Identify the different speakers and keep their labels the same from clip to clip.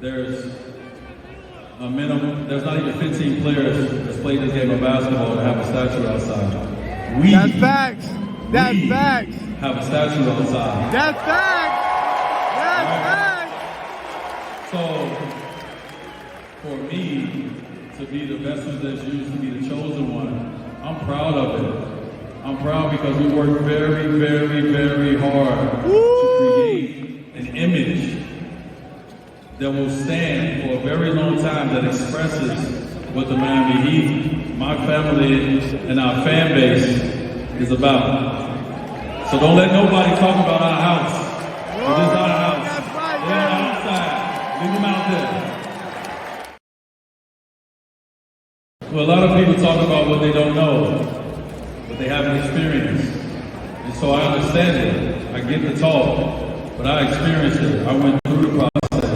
Speaker 1: there's a minimum, there's not even 15 players that's played this game of basketball that have a statue outside.
Speaker 2: That's facts. That's facts.
Speaker 1: Have a statue outside.
Speaker 2: That's facts. That's facts.
Speaker 1: So, for me to be the vessel that's used to be the chosen one, I'm proud of it. I'm proud because we worked very, very, very hard to create an image that will stand for a very long time that expresses what the Miami Heat, my family, and our fan base is about. So don't let nobody talk about our house. This is our house. They're outside. Leave them out there. Well, a lot of people talk about what they don't know, but they haven't experienced. And so I understand it. I get the talk, but I experienced it. I went through the process.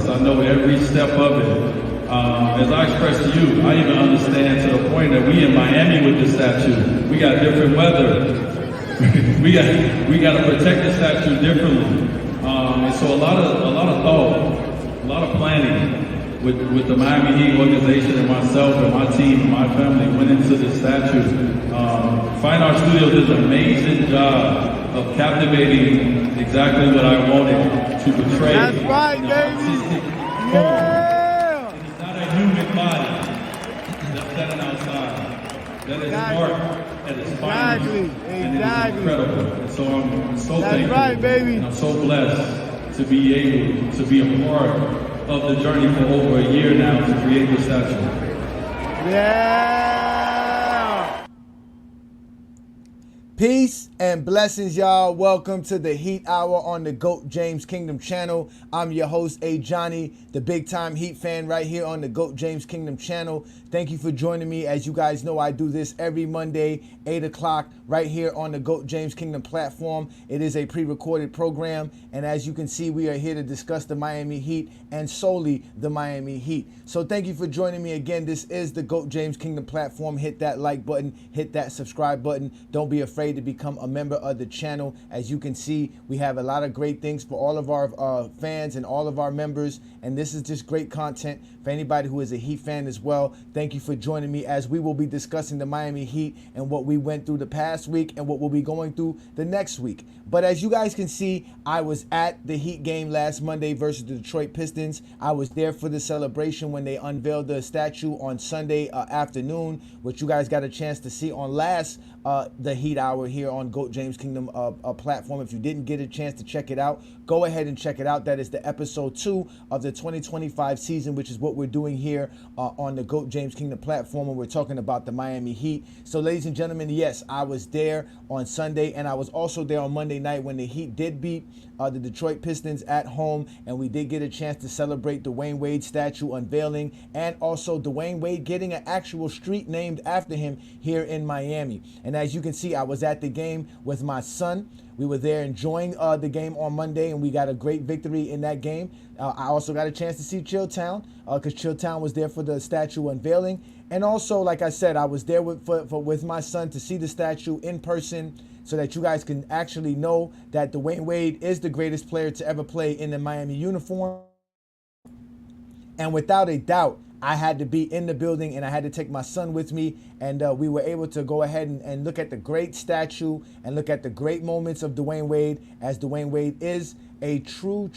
Speaker 1: I know every step of it. As I expressed to you, I even understand to the point that we in Miami with the statue, we got different weather. we got to protect the statue differently. And so a lot of thought, a lot of planning with the Miami Heat organization and myself and my team and my family went into the statue. Fine Art Studios did an amazing job of captivating exactly what I wanted to portray.
Speaker 2: That's right, baby. Yeah.
Speaker 1: It is not a human body that's standing outside. That is art at its finest. And it is incredible. And so I'm so thankful.
Speaker 2: Right, baby.
Speaker 1: And I'm so blessed to be able to be a part of the journey for over a year now to create the statue.
Speaker 2: Yeah. Peace and blessings, y'all. Welcome to the Heat Hour on the GOAT James Kingdom channel. I'm your host, Ajani, the big-time Heat fan right here on the GOAT James Kingdom channel. Thank you for joining me. As you guys know, I do this every Monday, 8 o'clock, right here on the GOAT James Kingdom platform. It is a pre-recorded program, and as you can see, we are here to discuss the Miami Heat and solely the Miami Heat. So thank you for joining me again. This is the GOAT James Kingdom platform. Hit that like button, hit that subscribe button. Don't be afraid to become a member of the channel. As you can see, we have a lot of great things for all of our fans and all of our members, and this is just great content for anybody who is a Heat fan as well. Thank you for joining me as we will be discussing the Miami Heat and what we went through the past week and what we'll be going through the next week. But as you guys can see, I was at the Heat game last Monday versus the Detroit Pistons. I was there for the celebration when they unveiled the statue on Sunday afternoon, which you guys got a chance to see on last the Heat Hour here on GOAT James Kingdom platform. If you didn't get a chance to check it out, go ahead and check it out. That is the episode 2 of the 2025 season, which is what we're doing here on the GOAT James Kingdom platform, and we're talking about the Miami Heat. So ladies and gentlemen, yes, I was there on Sunday, and I was also there on Monday night when the Heat did beat the Detroit Pistons at home, and we did get a chance to celebrate the DWYANE Wade statue unveiling, and also DWYANE Wade getting an actual street named after him here in Miami. And as you can see, I was at the game with my son. We were there enjoying the game on Monday, and we got a great victory in that game. I also got a chance to see Chilltown because Chilltown was there for the statue unveiling. And also, like I said, I was there with my son to see the statue in person so that you guys can actually know that DWYANE Wade is the greatest player to ever play in the Miami uniform. And without a doubt, I had to be in the building, and I had to take my son with me, and we were able to go ahead and look at the great statue and look at the great moments of DWYANE Wade, as DWYANE Wade is a true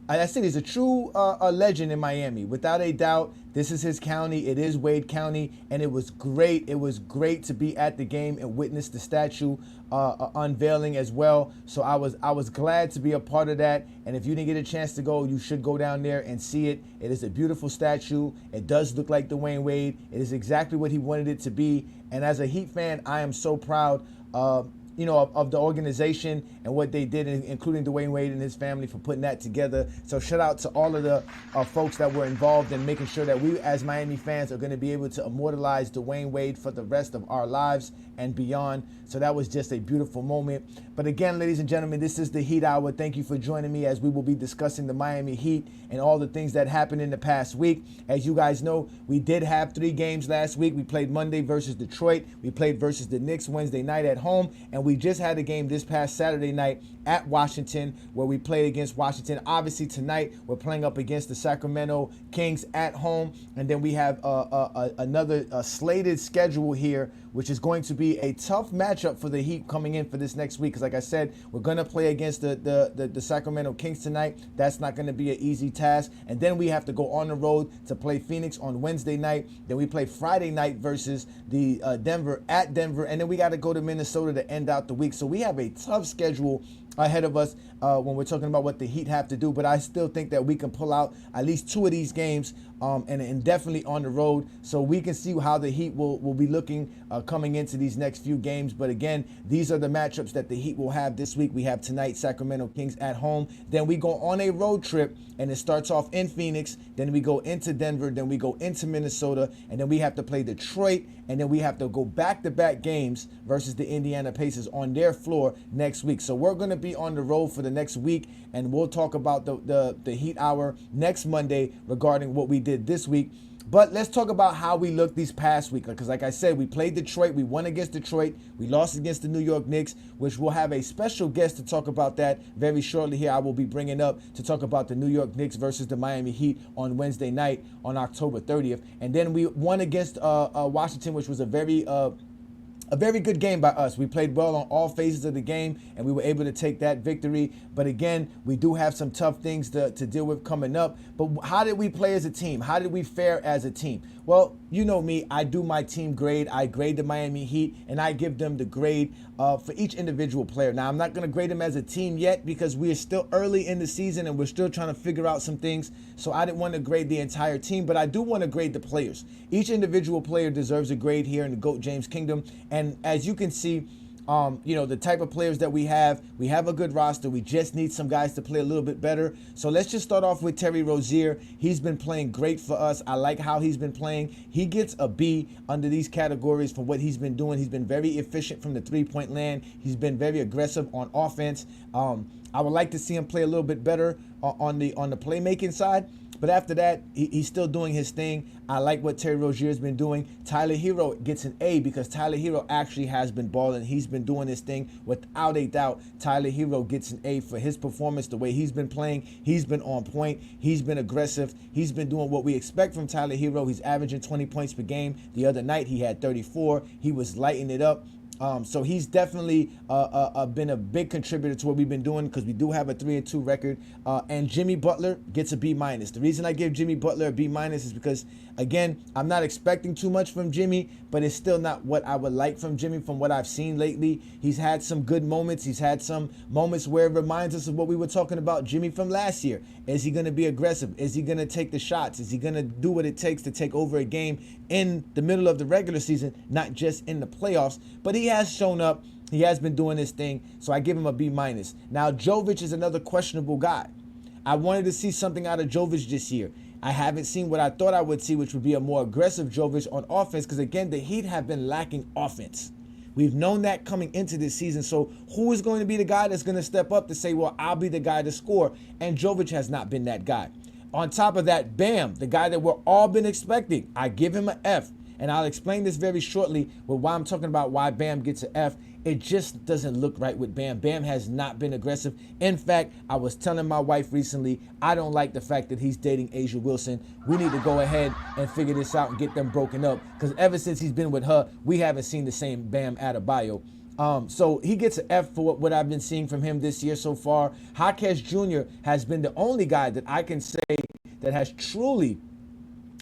Speaker 2: he's a true legend in Miami. Without a doubt, this is his county. It is Wade County, and it was great. It was great to be at the game and witness the statue unveiling as well. So I was glad to be a part of that. And if you didn't get a chance to go, you should go down there and see it. It is a beautiful statue. It does look like DWYANE Wade. It is exactly what he wanted it to be. And as a Heat fan, I am so proud of the organization and what they did, including DWYANE Wade and his family, for putting that together. So shout out to all of the folks that were involved in making sure that we as Miami fans are going to be able to immortalize DWYANE Wade for the rest of our lives. and beyond. So that was just a beautiful moment. But again, ladies and gentlemen, this is the Heat Hour. Thank you for joining me as we will be discussing the Miami Heat and all the things that happened in the past week. As you guys know, we did have 3 games last week. We played Monday versus Detroit. We played versus the Knicks Wednesday night at home. And we just had a game this past Saturday night at Washington where we played against Washington. Obviously, tonight we're playing up against the Sacramento Kings at home. And then we have another slated schedule here, which is going to be a tough matchup for the Heat coming in for this next week. Because like I said, we're going to play against the Sacramento Kings tonight. That's not going to be an easy task. And then we have to go on the road to play Phoenix on Wednesday night. Then we play Friday night versus the Denver at Denver. And then we got to go to Minnesota to end out the week. So we have a tough schedule ahead of us when we're talking about what the Heat have to do. But I still think that we can pull out at least 2 of these games and definitely on the road, so we can see how the Heat will be looking coming into these next few games. But again, these are the matchups that the Heat will have this week. We have tonight Sacramento Kings at home. Then we go on a road trip, and it starts off in Phoenix. Then we go into Denver. Then we go into Minnesota. And then we have to play Detroit. And then we have to go back-to-back games versus the Indiana Pacers on their floor next week. So we're going to be on the road for the next week, and we'll talk about the Heat Hour next Monday regarding what we did this week. But let's talk about how we looked these past week. Because like I said, we played Detroit. We won against Detroit. We lost against the New York Knicks, which we'll have a special guest to talk about that very shortly here. I will be bringing up to talk about the New York Knicks versus the Miami Heat on Wednesday night on October 30th. And then we won against Washington, which was a very good game by us. We played well on all phases of the game, and we were able to take that victory. But again, we do have some tough things to deal with coming up. But how did we play as a team? How did we fare as a team? Well, you know me, I do my team grade. I grade the Miami Heat, and I give them the grade for each individual player. Now, I'm not going to grade them as a team yet because we are still early in the season, and we're still trying to figure out some things. So I didn't want to grade the entire team, but I do want to grade the players. Each individual player deserves a grade here in the GOAT James Kingdom. And as you can see, the type of players that we have a good roster. We just need some guys to play a little bit better. So let's just start off with Terry Rozier. He's been playing great for us. I like how he's been playing. He gets a B under these categories for what he's been doing. He's been very efficient from the three-point land. He's been very aggressive on offense. I would like to see him play a little bit better on the playmaking side. But after that, he's still doing his thing. I like what Terry Rozier has been doing. Tyler Hero gets an A because Tyler Hero actually has been balling. He's been doing his thing without a doubt. Tyler Hero gets an A for his performance, the way he's been playing. He's been on point. He's been aggressive. He's been doing what we expect from Tyler Hero. He's averaging 20 points per game. The other night, he had 34. He was lighting it up. So he's definitely been a big contributor to what we've been doing because we do have a 3-2 record. And Jimmy Butler gets a B-. The reason I give Jimmy Butler a B- is because, again, I'm not expecting too much from Jimmy, but it's still not what I would like from Jimmy from what I've seen lately. He's had some good moments. He's had some moments where it reminds us of what we were talking about Jimmy from last year. Is he going to be aggressive? Is he going to take the shots? Is he going to do what it takes to take over a game in the middle of the regular season, not just in the playoffs? But he has shown up. He has been doing his thing, so I give him a B-. Now, Jovic is another questionable guy. I wanted to see something out of Jovic this year. I haven't seen what I thought I would see, which would be a more aggressive Jovic on offense, because, again, the Heat have been lacking offense. We've known that coming into this season. So who is going to be the guy that's going to step up to say, well, I'll be the guy to score? And Jovic has not been that guy. On top of that, Bam, the guy that we're all been expecting, I give him an F. And I'll explain this very shortly with why I'm talking about why Bam gets an F. It just doesn't look right with Bam. Bam has not been aggressive. In fact, I was telling my wife recently, I don't like the fact that he's dating Asia Wilson. We need to go ahead and figure this out and get them broken up. Because ever since he's been with her, we haven't seen the same Bam Adebayo. So he gets an F for what I've been seeing from him this year so far. Jaquez Jr. has been the only guy that I can say that has truly,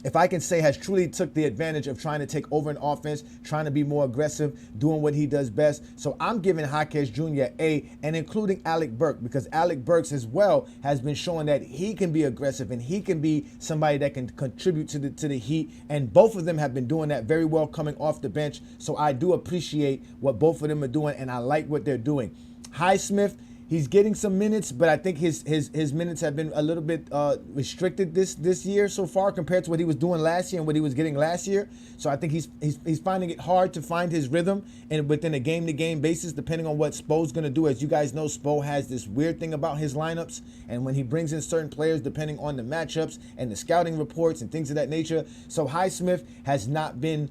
Speaker 2: if I can say, has truly took the advantage of trying to take over an offense, trying to be more aggressive, doing what he does best. So I'm giving Jaquez Jr. an A, and including Alec Burks, because Alec Burks as well has been showing that he can be aggressive and he can be somebody that can contribute to the Heat. And both of them have been doing that very well coming off the bench. So I do appreciate what both of them are doing, and I like what they're doing. Highsmith, He's getting some minutes, but I think his minutes have been a little bit restricted this year so far compared to what he was doing last year and what he was getting last year. So I think he's finding it hard to find his rhythm and within a game-to-game basis, depending on what Spo's going to do. As you guys know, Spo has this weird thing about his lineups, and when he brings in certain players, depending on the matchups and the scouting reports and things of that nature. So Highsmith has not been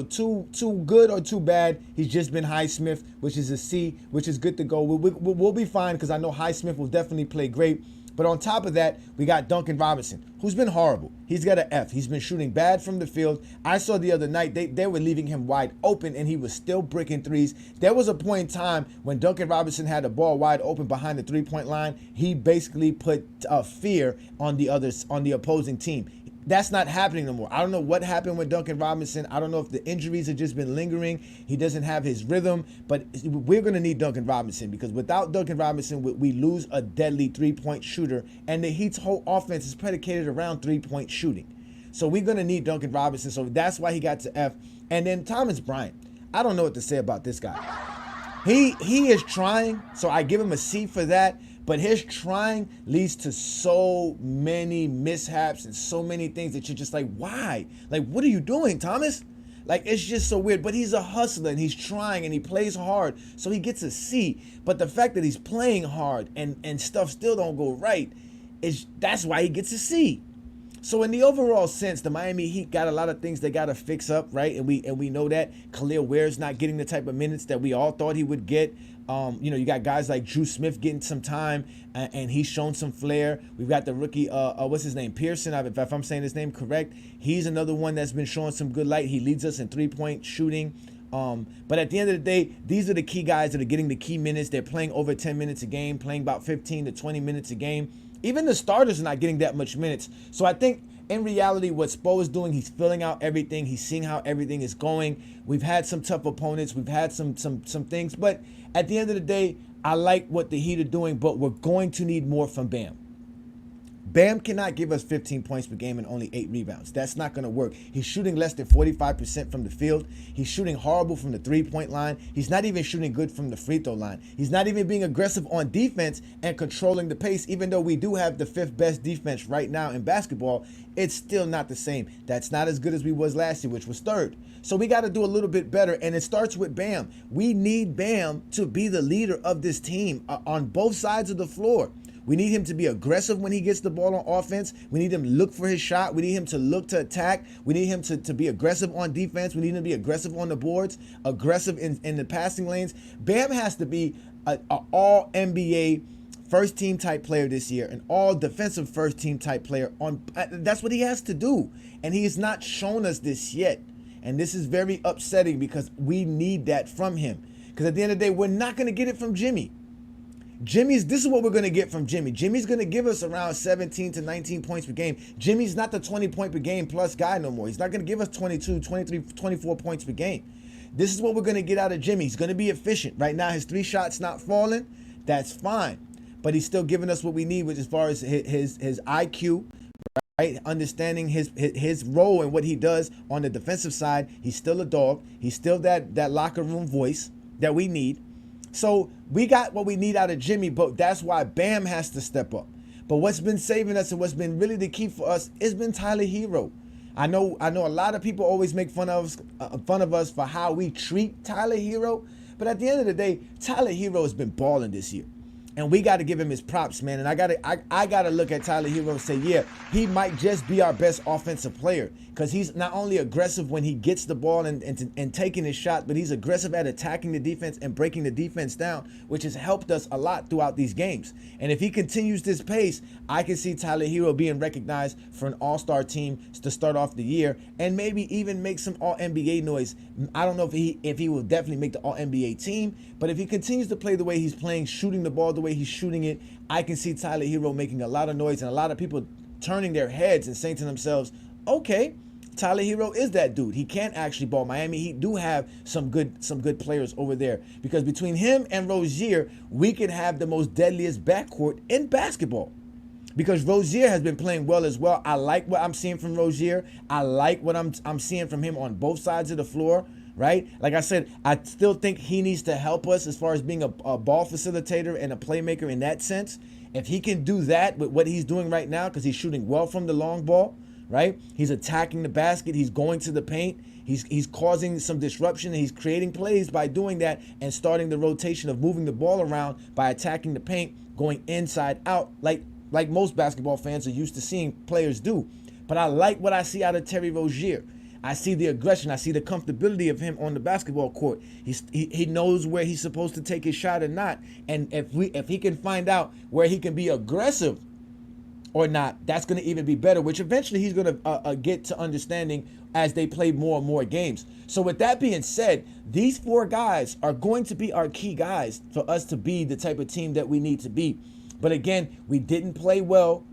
Speaker 2: too good or too bad. He's just been Highsmith, which is a C, which is good to go. We'll be fine because I know Highsmith will definitely play great. But on top of that, we got Duncan Robinson, who's been horrible. He's got an F. He's been shooting bad from the field. I saw the other night, they were leaving him wide open, and he was still bricking threes. There was a point in time when Duncan Robinson had the ball wide open behind the three-point line. He basically put fear on the opposing team. That's not happening no more. I don't know what happened with Duncan Robinson. I don't know if the injuries have just been lingering. He doesn't have his rhythm, but we're going to need Duncan Robinson because without Duncan Robinson, we lose a deadly three-point shooter, and the Heat's whole offense is predicated around three-point shooting. So we're going to need Duncan Robinson, so that's why he got to F. And then Thomas Bryant. I don't know what to say about this guy. He is trying, so I give him a C for that. But his trying leads to so many mishaps and so many things that you're just like, why? Like, what are you doing, Thomas? Like, it's just so weird. But he's a hustler, and he's trying, and he plays hard, so he gets a C. But the fact that he's playing hard and stuff still don't go right, that's why he gets a C. So in the overall sense, the Miami Heat got a lot of things they got to fix up, right? And we know that Khalil Ware's not getting the type of minutes that we all thought he would get. You got guys like Drew Smith getting some time, and he's shown some flair. We've got the rookie, what's his name, Pearson, if I'm saying his name correct. He's another one that's been showing some good light. He leads us in three-point shooting. But at the end of the day, these are the key guys that are getting the key minutes. They're playing over 10 minutes a game, playing about 15 to 20 minutes a game. Even the starters are not getting that much minutes. So I think in reality, what Spo is doing, he's filling out everything. He's seeing how everything is going. We've had some tough opponents. We've had some things. But at the end of the day, I like what the Heat are doing, but we're going to need more from Bam. Bam cannot give us 15 points per game and only 8 rebounds. That's not going to work. He's shooting less than 45% from the field. He's shooting horrible from the three-point line. He's not even shooting good from the free throw line. He's not even being aggressive on defense and controlling the pace. Even though we do have the 5th best defense right now in basketball, it's still not the same. That's not as good as we was last year, which was 3rd. So we got to do a little bit better, and it starts with Bam. We need Bam to be the leader of this team on both sides of the floor. We need him to be aggressive when he gets the ball on offense. We need him to look for his shot. We need him to look to attack. We need him to be aggressive on defense. We need him to be aggressive on the boards, aggressive in the passing lanes. Bam has to be an all-NBA first-team type player this year, an all-defensive first-team type player. That's what he has to do, and he has not shown us this yet. And this is very upsetting because we need that from him. Because at the end of the day, we're not going to get it from Jimmy. This is what we're going to get from Jimmy. Jimmy's going to give us around 17 to 19 points per game. Jimmy's not the 20 point per game plus guy no more. He's not going to give us 22, 23, 24 points per game. This is what we're going to get out of Jimmy. He's going to be efficient. Right now, his 3 shots not falling. That's fine. But he's still giving us what we need, which as far as his IQ, right? Understanding his role and what he does on the defensive side. He's still a dog. He's still that locker room voice that we need. So we got what we need out of Jimmy, but that's why Bam has to step up. But what's been saving us and what's been really the key for us has been Tyler Hero. I know a lot of people always make fun of us for how we treat Tyler Hero, but at the end of the day, Tyler Hero has been balling this year. And we got to give him his props, man. And I gotta look at Tyler Hero and say, yeah, he might just be our best offensive player because he's not only aggressive when he gets the ball and taking his shot, but he's aggressive at attacking the defense and breaking the defense down, which has helped us a lot throughout these games. And if he continues this pace, I can see Tyler Hero being recognized for an all-star team to start off the year and maybe even make some all-NBA noise. I don't know if he will definitely make the all-NBA team, but if he continues to play the way he's playing, shooting the ball the way he's shooting it, I can see Tyler Hero making a lot of noise and a lot of people turning their heads and saying to themselves, okay, Tyler Hero is that dude. He can actually ball. Miami Heat do have some good players over there because between him and Rozier, we could have the most deadliest backcourt in basketball. Because Rozier has been playing well as well. I like what I'm seeing from Rozier. I like what I'm seeing from him on both sides of the floor. right? Like I said, I still think he needs to help us as far as being a ball facilitator and a playmaker in that sense. If he can do that with what he's doing right now, because he's shooting well from the long ball, right? He's attacking the basket. He's going to the paint. He's causing some disruption. And he's creating plays by doing that and starting the rotation of moving the ball around by attacking the paint, going inside out, like most basketball fans are used to seeing players do. But I like what I see out of Terry Rozier. I see the aggression. I see the comfortability of him on the basketball court. He knows where he's supposed to take his shot or not. And if he can find out where he can be aggressive or not, that's going to even be better, which eventually he's going to get to understanding as they play more and more games. So with that being said, these four guys are going to be our key guys for us to be the type of team that we need to be. But again, we didn't play well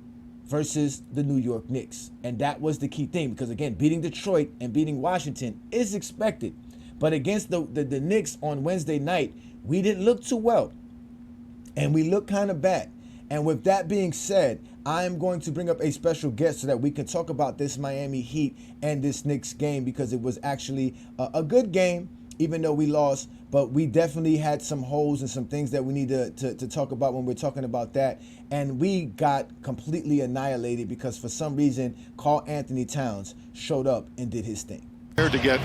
Speaker 2: versus the New York Knicks. And that was the key thing, because again, beating Detroit and beating Washington is expected. But against the Knicks on Wednesday night, we didn't look too well. And we looked kind of bad. And with that being said, I am going to bring up a special guest so that we can talk about this Miami Heat and this Knicks game, because it was actually a good game, even though we lost. But we definitely had some holes and some things that we need to talk about when we're talking about that. And we got completely annihilated because for some reason, Karl Anthony Towns showed up and did his thing.
Speaker 3: To get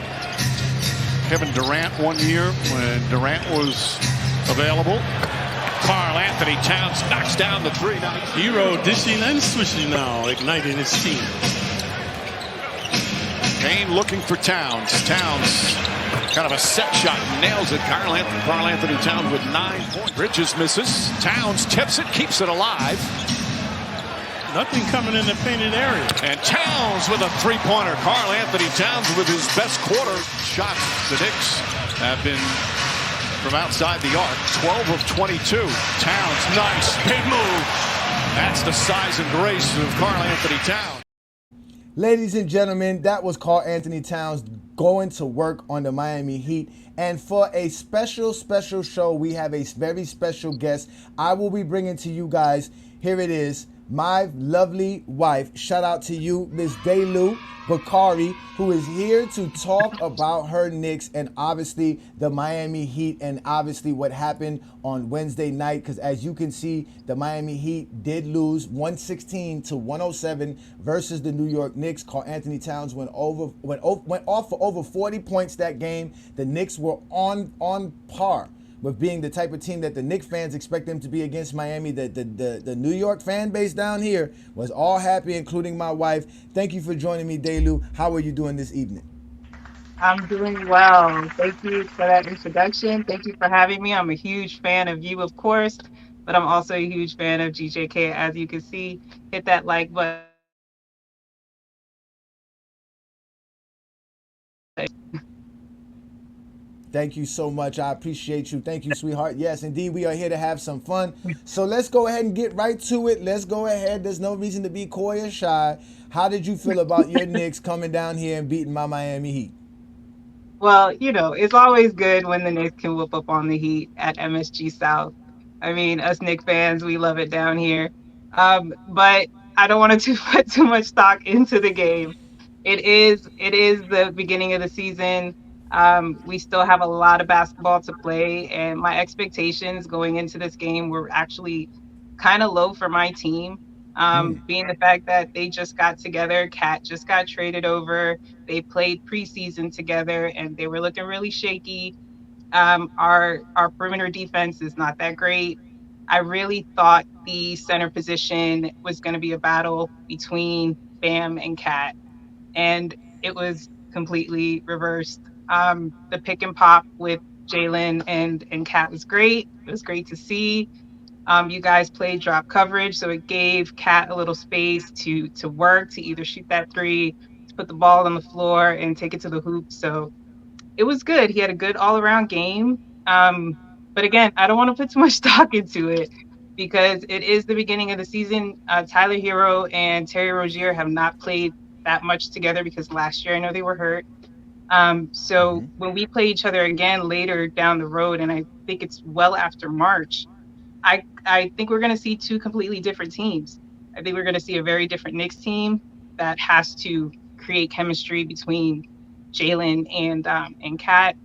Speaker 3: Kevin Durant one year when Durant was available. Karl Anthony Towns knocks down the three.
Speaker 4: Hero dishing and swishing now, igniting his team.
Speaker 3: Kane looking for Towns. Towns, kind of a set shot, nails it. Karl Anthony Towns with 9 points. Bridges misses. Towns tips it, keeps it alive.
Speaker 4: Nothing coming in the painted area.
Speaker 3: And Towns with a three-pointer. Karl Anthony Towns with his best quarter. Shots the Knicks have been from outside the arc. 12 of 22. Towns, nice, big move. That's the size and grace of Karl Anthony Towns.
Speaker 2: Ladies and gentlemen, that was Karl Anthony Towns going to work on the Miami Heat. And for a special show, we have a very special guest I will be bringing to you guys. Here it is, my lovely wife. Shout out to you, Miss Delu Bakari, who is here to talk about her Knicks and obviously the Miami Heat and obviously what happened on Wednesday night. Because as you can see, the Miami Heat did lose 116 to 107 versus the New York Knicks. Karl Anthony Towns went off for over 40 points that game. The Knicks were on par with being the type of team that the Knicks fans expect them to be against Miami. The New York fan base down here was all happy, including my wife. Thank you for joining me, Delu. How are you doing this evening?
Speaker 5: I'm doing well. Thank you for that introduction. Thank you for having me. I'm a huge fan of you, of course, but I'm also a huge fan of GJK. As you can see, hit that like button.
Speaker 2: Thank you so much. I appreciate you. Thank you, sweetheart. Yes, indeed, we are here to have some fun. So let's go ahead and get right to it. Let's go ahead. There's no reason to be coy or shy. How did you feel about your Knicks coming down here and beating my Miami Heat?
Speaker 5: Well, it's always good when the Knicks can whoop up on the Heat at MSG South. I mean, us Knicks fans, we love it down here. But I don't want to put too much stock into the game. It is the beginning of the season. We still have a lot of basketball to play, and my expectations going into this game were actually kind of low for my team. Being the fact that they just got together, Cat just got traded over, they played preseason together, and they were looking really shaky. Our perimeter defense is not that great. I really thought the center position was going to be a battle between Bam and Cat, and it was completely reversed. The pick and pop with Jalen and Cat was great. It was great to see. You guys played drop coverage, so it gave Cat a little space to work, to either shoot that three, to put the ball on the floor and take it to the hoop. So it was good. He had a good all-around game. But again, I don't want to put too much stock into it because it is the beginning of the season. Tyler Hero and Terry Rozier have not played that much together because last year I know they were hurt. So when we play each other again later down the road, and I think it's well after March, I think we're going to see two completely different teams. I think we're going to see a very different Knicks team that has to create chemistry between Jalen and Kat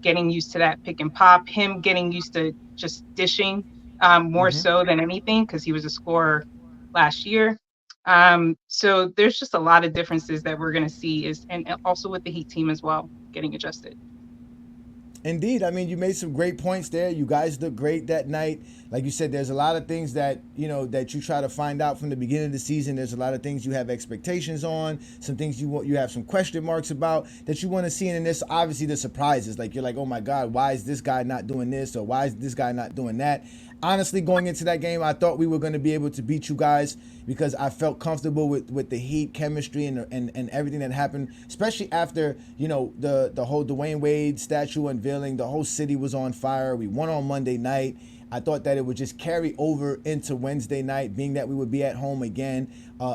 Speaker 5: getting used to that pick and pop, him getting used to just dishing more so than anything because he was a scorer last year. So there's just a lot of differences that we're going to see and also with the Heat team as well, getting adjusted.
Speaker 2: Indeed. I mean, you made some great points there. You guys looked great that night. Like you said, there's a lot of things that, that you try to find out from the beginning of the season. There's a lot of things you have expectations on, some things you have some question marks about that you want to see. And then there's obviously the surprises. Like you're like, oh my God, why is this guy not doing this? Or why is this guy not doing that? Honestly, going into that game, I thought we were going to be able to beat you guys because I felt comfortable with the Heat chemistry and everything that happened, especially after, the whole DWYANE Wade statue unveiling. The whole city was on fire. We won on Monday night. I thought that it would just carry over into Wednesday night, being that we would be at home again.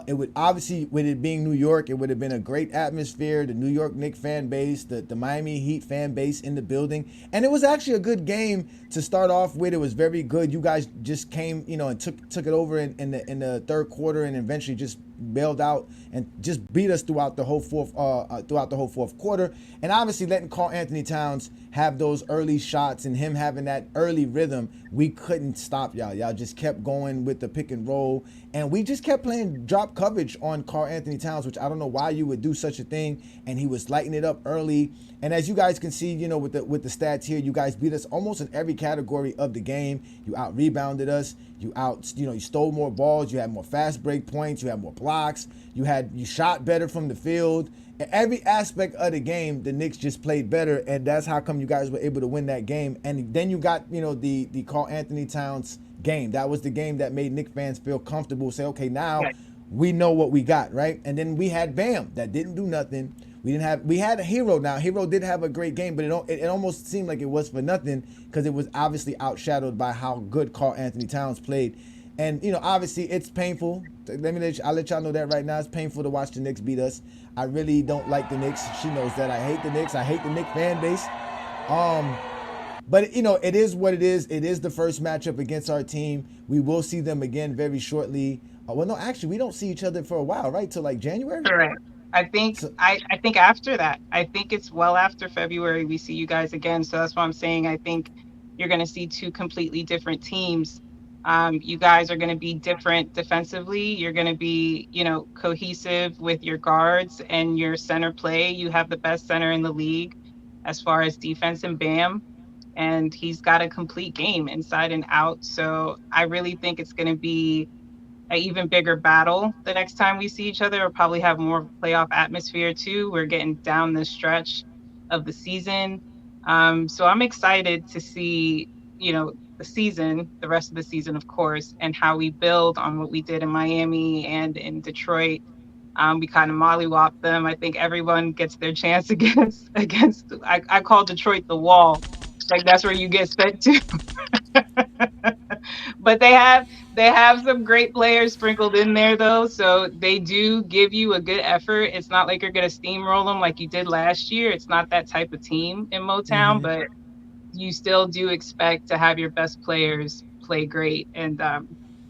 Speaker 2: It would obviously, with it being New York, it would have been a great atmosphere. The New York Knicks fan base, the Miami Heat fan base in the building, and it was actually a good game to start off with. It was very good. You guys just came, and took it over in the third quarter, and eventually just bailed out and just beat us throughout the whole fourth quarter. And obviously letting Karl-Anthony Towns have those early shots and him having that early rhythm, we couldn't stop y'all. Y'all just kept going with the pick and roll, and we just kept playing drop coverage on Karl-Anthony Towns, which I don't know why you would do such a thing. And he was lighting it up early. And as you guys can see, with the stats here, you guys beat us almost in every category of the game. You out rebounded us. You stole more balls. You had more fast break points. You had more blocks. You shot better from the field. In every aspect of the game, the Knicks just played better, and that's how come you guys were able to win that game. And then you got, the Karl-Anthony Towns game. That was the game that made Knicks fans feel comfortable, say, okay, now we know what we got, right? And then we had Bam that didn't do nothing. We had a Hero. Now Hero did have a great game, but it almost seemed like it was for nothing because it was obviously outshadowed by how good Karl-Anthony Towns played. And obviously it's painful. I'll let y'all know that right now. It's painful to watch the Knicks beat us. I really don't like the Knicks. She knows that. I hate the Knicks. I hate the Knicks fan base. But it is what it is. It is the first matchup against our team. We will see them again very shortly. Well, no, actually, we don't see each other for a while, right? Till like January.
Speaker 5: Correct. I think after that, I think it's well after February we see you guys again. So that's why I'm saying I think you're going to see two completely different teams. You guys are going to be different defensively. You're going to be, cohesive with your guards and your center play. You have the best center in the league as far as defense and Bam, and he's got a complete game inside and out. So I really think it's going to be an even bigger battle the next time we see each other. We'll probably have more playoff atmosphere too. We're getting down the stretch of the season. So I'm excited to see, the rest of the season, of course, and how we build on what we did in Miami and in Detroit. We kind of mollywopped them. I think everyone gets their chance against I call Detroit the wall. Like that's where you get sent to. But they have some great players sprinkled in there though, so they do give you a good effort. It's not like you're gonna steamroll them like you did last year. It's not that type of team in Motown, but you still do expect to have your best players play great, and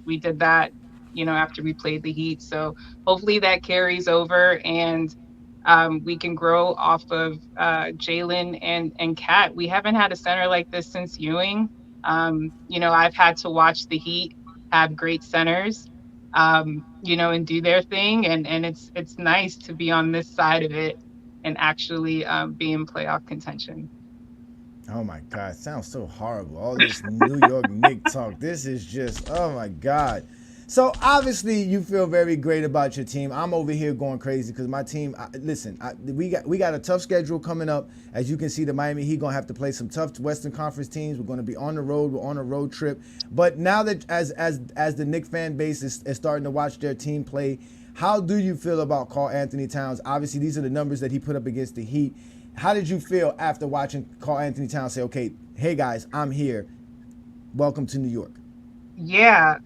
Speaker 5: we did that, after we played the Heat. So hopefully that carries over, and we can grow off of Jalen and Kat. We haven't had a center like this since Ewing. I've had to watch the Heat have great centers, and do their thing. And it's nice to be on this side of it and actually be in playoff contention.
Speaker 2: Oh my God, it sounds so horrible. All this New York Knicks talk. This is just, oh my God. So obviously you feel very great about your team. I'm over here going crazy because my team. We got a tough schedule coming up. As you can see, the Miami Heat gonna have to play some tough Western Conference teams. We're gonna be on the road. We're on a road trip. But now that as the Knicks fan base is starting to watch their team play, how do you feel about Karl-Anthony Towns? Obviously, these are the numbers that he put up against the Heat. How did you feel after watching Karl-Anthony Towns say, "Okay, hey guys, I'm here. Welcome to New York"?
Speaker 5: Yeah,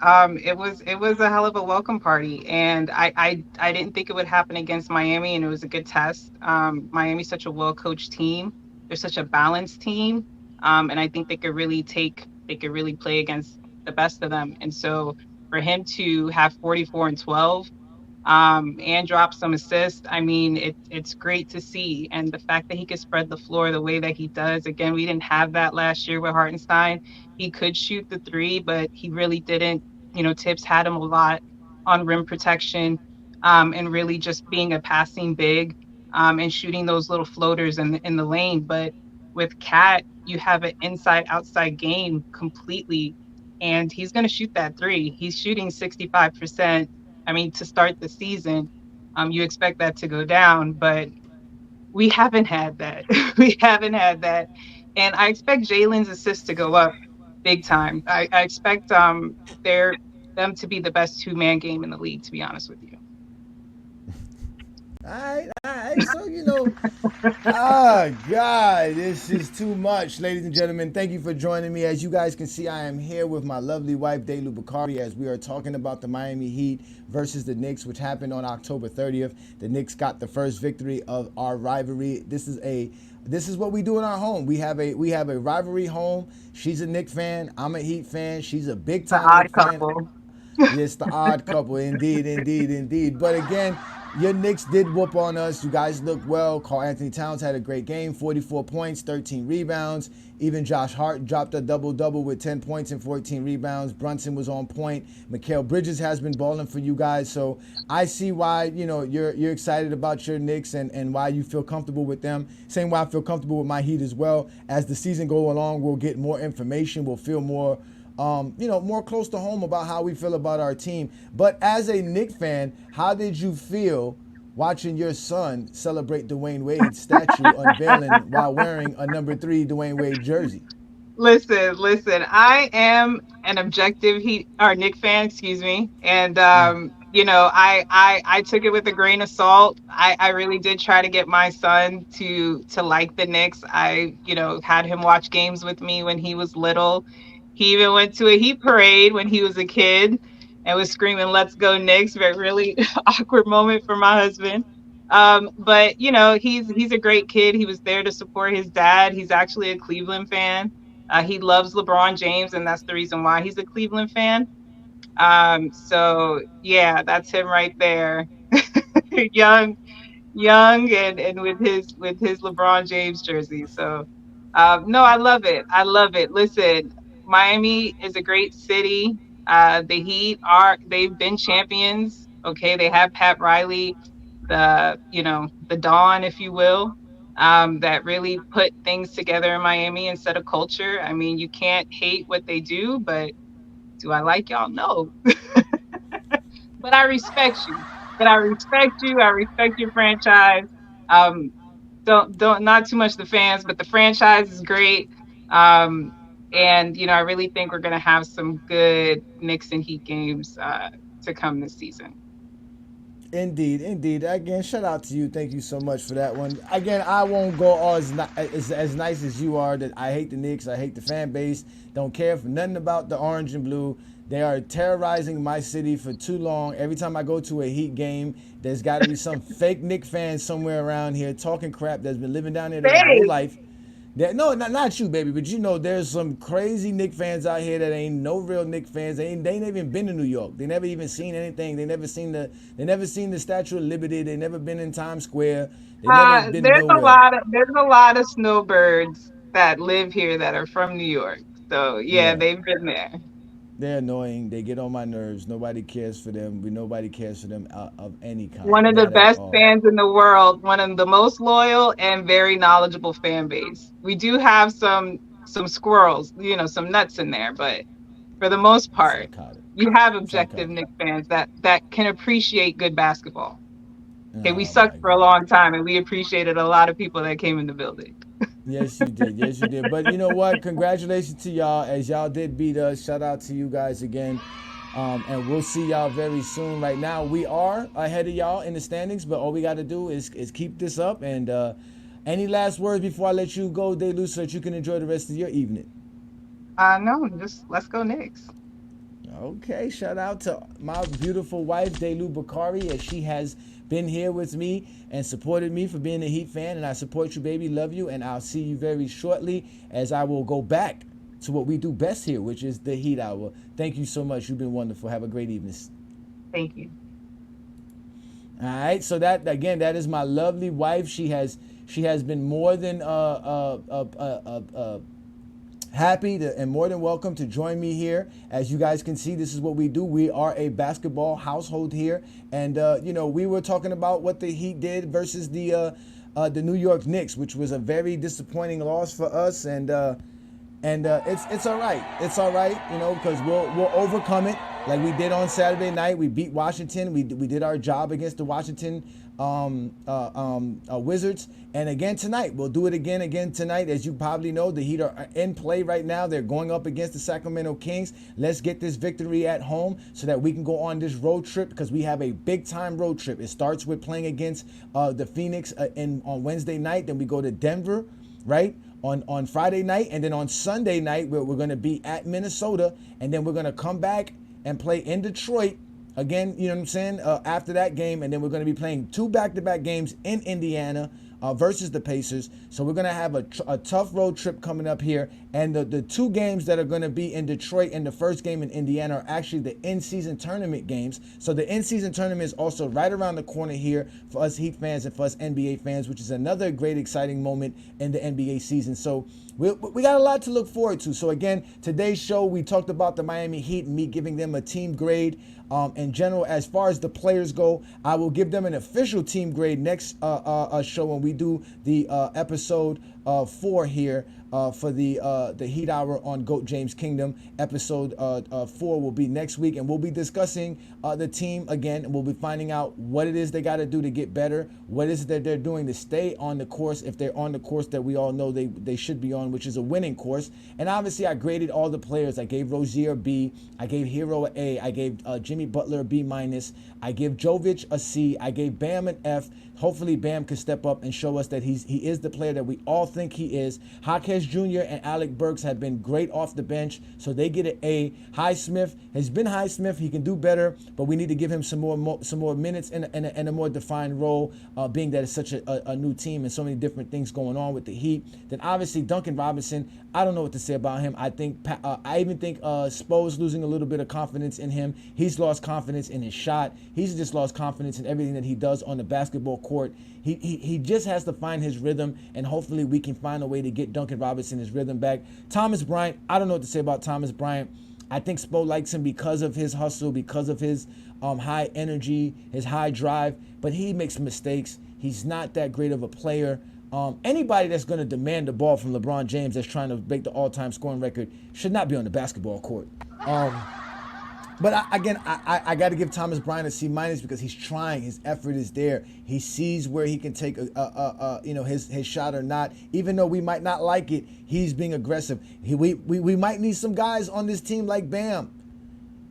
Speaker 5: it was a hell of a welcome party, and I didn't think it would happen against Miami, and it was a good test. Miami's such a well-coached team. They're such a balanced team, and I think they could really play against the best of them. And so for him to have 44 and 12 and drop some assists. I mean, it's great to see. And the fact that he could spread the floor the way that he does, again, we didn't have that last year with Hartenstein. He could shoot the three, but he really didn't. You know, Tibbs had him a lot on rim protection, and really just being a passing big, and shooting those little floaters in the lane. But with Cat, you have an inside outside game completely, and he's going to shoot that three. He's shooting 65%. I mean, to start the season, you expect that to go down, but we haven't had that. We haven't had that. And I expect Jalen's assists to go up big time. I expect their them to be the best two-man game in the league, to be honest with you.
Speaker 2: All right, all right. So, oh, God, this is too much. Ladies and gentlemen, thank you for joining me. As you guys can see, I am here with my lovely wife, DWYANE, as we are talking about the Miami Heat versus the Knicks, which happened on October 30th. The Knicks got the first victory of our rivalry. This is what we do in our home. We have a rivalry home. She's a Knicks fan. I'm a Heat fan. She's a big-time
Speaker 5: The odd
Speaker 2: Knicks fan.
Speaker 5: couple.
Speaker 2: Yes, the odd couple, indeed, indeed, indeed. But again, your Knicks did whoop on us. You guys look well. Karl Anthony Towns had a great game, 44 points, 13 rebounds. Even Josh Hart dropped a double-double with 10 points and 14 rebounds. Brunson was on point. Mikal Bridges has been balling for you guys. So I see why, you're excited about your Knicks and why you feel comfortable with them. Same way I feel comfortable with my Heat as well. As the season goes along, we'll get more information. We'll feel more more close to home about how we feel about our team. But as a Knicks fan, how did you feel watching your son celebrate Dwyane Wade's statue unveiling while wearing a number 3 Dwyane Wade jersey?
Speaker 5: Listen. I am an objective Heat or Knicks fan, excuse me, and I took it with a grain of salt. I really did try to get my son to like the Knicks. I had him watch games with me when he was little. He even went to a Heat parade when he was a kid and was screaming, "Let's go Knicks!" Very really awkward moment for my husband. But he's a great kid. He was there to support his dad. He's actually a Cleveland fan. He loves LeBron James, and that's the reason why he's a Cleveland fan. So yeah, that's him right there. young, young, and with his LeBron James jersey. So no, I love it. I love it. Listen, Miami is a great city. The Heat they've been champions. Okay, they have Pat Riley, the Dawn, if you will, that really put things together in Miami and set a culture. I mean, you can't hate what they do, but do I like y'all? No. But I respect you. I respect your franchise. Um, don't not too much the fans, but the franchise is great. And I really think we're gonna have some good Knicks and Heat games to come this season.
Speaker 2: Indeed, indeed. Again, shout out to you. Thank you so much for that one. Again, I won't go all as nice as you are. That I hate the Knicks. I hate the fan base. Don't care for nothing about the orange and blue. They are terrorizing my city for too long. Every time I go to a Heat game, there's got to be some fake Knicks fan somewhere around here talking crap that's been living down there their whole life. No, not you, baby, but there's some crazy Knicks fans out here that ain't no real Knicks fans. They ain't even been to New York. They never even seen anything. They never seen the Statue of Liberty. They never been in Times Square. They never been
Speaker 5: There's
Speaker 2: nowhere.
Speaker 5: there's a lot of snowbirds that live here that are from New York. So yeah,
Speaker 2: Yeah,
Speaker 5: they've been there.
Speaker 2: they're annoying. They get on my nerves. Nobody cares for them. Nobody cares for them of any kind.
Speaker 5: One of the
Speaker 2: Not at
Speaker 5: best
Speaker 2: all.
Speaker 5: fans in the world, one of the most loyal and very knowledgeable fan base. We do have some squirrels, some nuts in there, but for the most part,
Speaker 2: Psychotic.
Speaker 5: you have objective
Speaker 2: Psychotic.
Speaker 5: Knicks fans that can appreciate good basketball. Okay, we
Speaker 2: Oh
Speaker 5: sucked
Speaker 2: my
Speaker 5: for a
Speaker 2: God.
Speaker 5: long time, and we appreciated a lot of people that came in the building.
Speaker 2: Yes, you did. Yes, you did. But you know what? Congratulations to y'all as y'all did beat us. Shout out to you guys again. And we'll see y'all very soon. Right now, we are ahead of y'all in the standings, but all we got to do is keep this up. And any last words before I let you go, Delu, so that you can enjoy the rest of your evening?
Speaker 5: No, just let's go Knicks.
Speaker 2: Okay, shout out to my beautiful wife, DWYANE, as she has been here with me and supported me for being a Heat fan. And I support you, baby. Love you. And I'll see you very shortly as I will go back to what we do best here, which is the Heat Hour. Thank you so much. You've been wonderful. Have a great evening.
Speaker 5: Thank you.
Speaker 2: All right, so that again, that is my lovely wife. She has been more than happy and more than welcome to join me here. As you guys can see, this is what we do. We are a basketball household here, and you know, we were talking about what the Heat did versus the New York Knicks, which was a very disappointing loss for us, and it's all right. It's all right, you know, because we'll overcome it like we did on Saturday night. We beat Washington. We did our job against the Washington Wizards, and again tonight we'll do it again tonight. As you probably know, the Heat are in play right now. They're going up against the Sacramento Kings. Let's get this victory at home so that we can go on this road trip, because we have a big time road trip. It starts with playing against the Phoenix on Wednesday night. Then we go to Denver, right, on Friday night, and then on Sunday night we're going to be at Minnesota, and then we're going to come back and play in Detroit again, you know what I'm saying, after that game, and then we're going to be playing 2 back-to-back games in Indiana versus the Pacers. So we're going to have a tough road trip coming up here, and the 2 games that are going to be in Detroit and the first game in Indiana are actually the in-season tournament games. So the in-season tournament is also right around the corner here for us Heat fans and for us NBA fans, which is another great exciting moment in the NBA season. So we got a lot to look forward to. So again, today's show, we talked about the Miami Heat and me giving them a team grade. In general, as far as the players go, I will give them an official team grade next show when we do the episode 4 here for the Heat Hour on GOAT James Kingdom. Episode 4 will be next week, and we'll be discussing the team again, and we'll be finding out what it is they got to do to get better, what is it that they're doing to stay on the course, if they're on the course that we all know they should be on, which is a winning course. And obviously, I graded all the players. I gave Rozier a B, I gave Hero an A, I gave Jimmy Butler a B-, I give Jovic a C, I gave Bam an F. Hopefully Bam can step up and show us that he is the player that we all think he is. Jaquez Jr. and Alec Burks have been great off the bench, so they get an A. Highsmith has been Highsmith. He can do better, but we need to give him some more minutes and a more defined role, being that it's such a new team and so many different things going on with the Heat. Then obviously Duncan Robinson, I don't know what to say about him. I even think Spo's losing a little bit of confidence in him. He's lost confidence in his shot. He's just lost confidence in everything that he does on the basketball court. He just has to find his rhythm, and hopefully we can find a way to get Duncan Robinson his rhythm back. Thomas Bryant, I don't know what to say about Thomas Bryant. I think Spo likes him because of his hustle, because of his high energy, his high drive, but he makes mistakes. He's not that great of a player. Anybody that's going to demand the ball from LeBron James, that's trying to break the all-time scoring record, should not be on the basketball court. But I got to give Thomas Bryant a C- because he's trying. His effort is there. He sees where he can take his shot or not. Even though we might not like it, he's being aggressive. We might need some guys on this team like Bam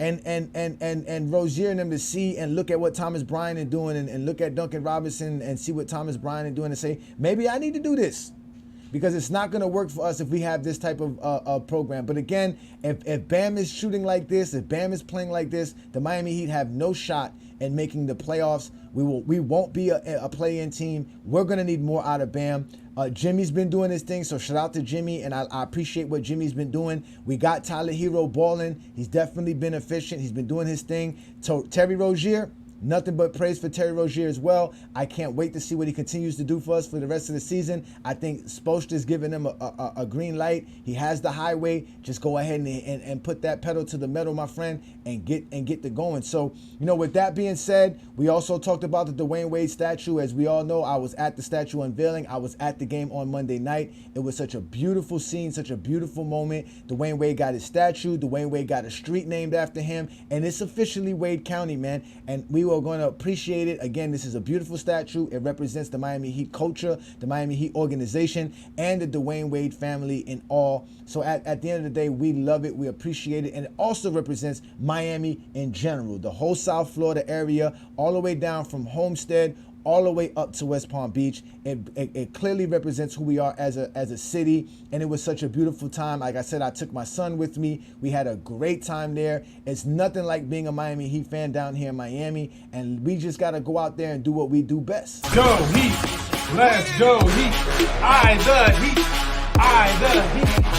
Speaker 2: and Rozier and them to see and look at what Thomas Bryant is doing, and look at Duncan Robinson and see what Thomas Bryant is doing, and say, maybe I need to do this. Because it's not going to work for us if we have this type of program. But again, if Bam is shooting like this, if Bam is playing like this, the Miami Heat have no shot in making the playoffs. We won't be a play-in team. We're going to need more out of Bam. Jimmy's been doing his thing, so shout out to Jimmy, and I appreciate what Jimmy's been doing. We got Tyler Hero balling. He's definitely been efficient. He's been doing his thing. Terry Rozier, nothing but praise for Terry Rozier as well. I can't wait to see what he continues to do for us for the rest of the season. I think Spoelstra's giving him a green light. He has the highway. Just go ahead and put that pedal to the metal, my friend, and get the going. So, with that being said, we also talked about the DWYANE Wade statue. As we all know, I was at the statue unveiling. I was at the game on Monday night. It was such a beautiful scene, such a beautiful moment. DWYANE Wade got his statue. DWYANE Wade got a street named after him, and it's officially Wade County, man. And we are going to appreciate it. Again, this is a beautiful statue. It represents the Miami Heat culture, the Miami Heat organization, and the DWYANE Wade family in all. So at the end of the day, we love it. We appreciate it. And it also represents Miami in general, the whole South Florida area, all the way down from Homestead, all the way up to West Palm Beach. It clearly represents who we are as a city, and it was such a beautiful time. Like I said, I took my son with me. We had a great time there. It's nothing like being a Miami Heat fan down here in Miami, and we just got to go out there and do what we do best.
Speaker 1: Go Heat! Let's go Heat! I the Heat! I the Heat!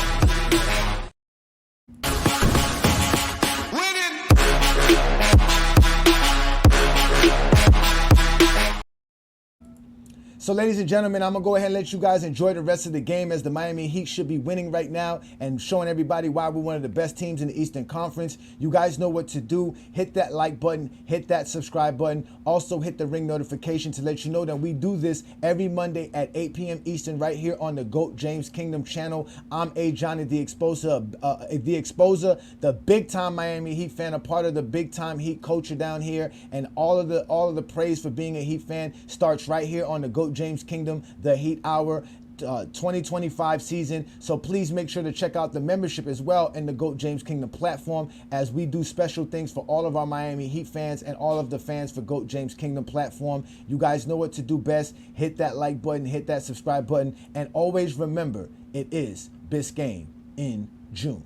Speaker 2: So, ladies and gentlemen, I'm going to go ahead and let you guys enjoy the rest of the game, as the Miami Heat should be winning right now and showing everybody why we're one of the best teams in the Eastern Conference. You guys know what to do. Hit that like button, hit that subscribe button. Also, hit the ring notification to let you know that we do this every Monday at 8 p.m. Eastern right here on the GOAT James Kingdom channel. I'm Ajani, the exposer, the big-time Miami Heat fan, a part of the big-time Heat culture down here, and all of the praise for being a Heat fan starts right here on the GOAT James Kingdom, the Heat Hour 2025 season. So please make sure to check out the membership as well in the GOAT James Kingdom platform, as we do special things for all of our Miami Heat fans and all of the fans for GOAT James Kingdom platform. You guys know what to do best. Hit that like button, hit that subscribe button, and always remember, it is Biscayne in June.